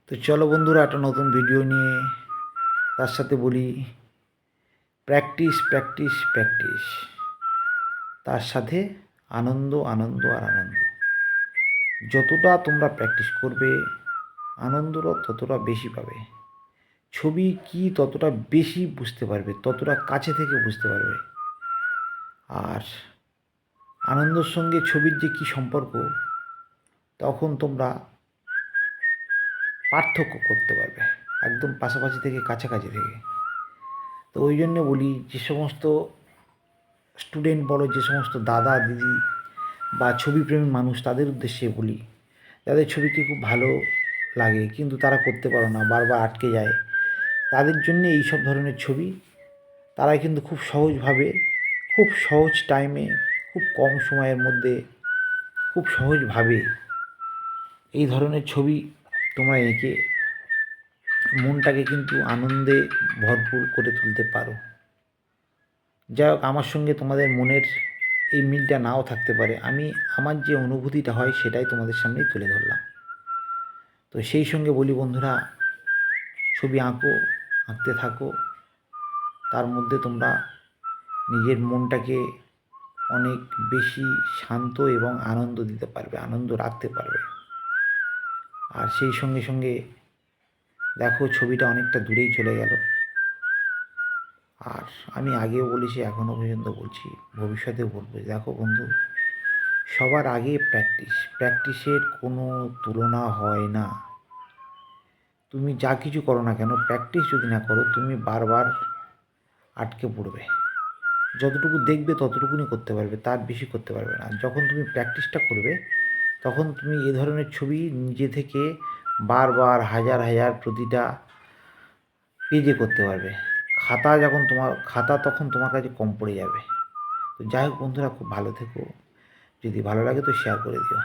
তো চলো বন্ধুরা, একটা নতুন ভিডিও নিয়ে তার সাথে বলি প্র্যাকটিস প্র্যাকটিস প্র্যাকটিস, তার সাথে আনন্দ আনন্দ আর আনন্দ। যতটা তোমরা প্র্যাকটিস করবে আনন্দটা ততটা বেশি পাবে। ছবি কি ততটা বেশি বুঝতে পারবে, ততটা কাছে থেকে বুঝতে পারবে। আর আনন্দের সঙ্গে ছবির যে কী সম্পর্ক, তখন তোমরা পার্থক্য করতে পারবে, একদম পাশাপাশি থেকে কাছাকাছি থেকে। তো ওই জন্যে বলি, যে সমস্ত স্টুডেন্ট বলো, যে সমস্ত দাদা দিদি বা ছবিপ্রেমী মানুষ, তাদের উদ্দেশ্যে বলি, যাদের ছবিকে খুব ভালো লাগে কিন্তু তারা করতে পারো না, বারবার আটকে যায়, তাদের জন্যে এই সব ধরনের ছবি তারা কিন্তু খুব সহজভাবে, খুব সহজ টাইমে, খুব কম সময়ের মধ্যে, খুব সহজভাবে এই ধরনের ছবি তোমরা এঁকে মনটাকে কিন্তু আনন্দে ভরপুর করে তুলতে পারো। যাই হোক, আমার সঙ্গে তোমাদের মনের এই মিলটা নাও থাকতে পারে, আমি আমার যে অনুভূতিটা হয় সেটাই তোমাদের সামনেই তুলে ধরলাম। তো সেই সঙ্গে বলি বন্ধুরা, ছবি আঁকো, আঁকতে থাকো, তার মধ্যে তোমরা নিজের মনটাকে অনেক বেশি শান্ত এবং আনন্দ দিতে পারবে, আনন্দ রাখতে পারবে। আর সেই সঙ্গে সঙ্গে দেখো, ছবিটা অনেকটা দূরেই চলে গেল। আর আমি আগেও বলেছি, এখনও পর্যন্ত বলছি, ভবিষ্যতেও বলবো, দেখো বন্ধু, সবার আগে প্র্যাকটিস, প্র্যাকটিসের কোনো তুলনা হয় না। তুমি যা কিছু করো না কেন, প্র্যাকটিস যদি না করো, তুমি বারবার আটকে পড়বে। যতটুকু দেখবে ততটুকুনি করতে পারবে, তার বেশি করতে পারবে না। যখন তুমি প্র্যাকটিসটা করবে, তখন তুমি এ ধরনের ছবি নিজে থেকে বারবার হাজার হাজার প্রতিটা পেজে করতে পারবে। খাতা তখন তোমার কাছে কম পড়ে যাবে। তো যাই হোক বন্ধুরা, খুব ভালো থেকো। যদি ভালো লাগে তো শেয়ার করে দিও।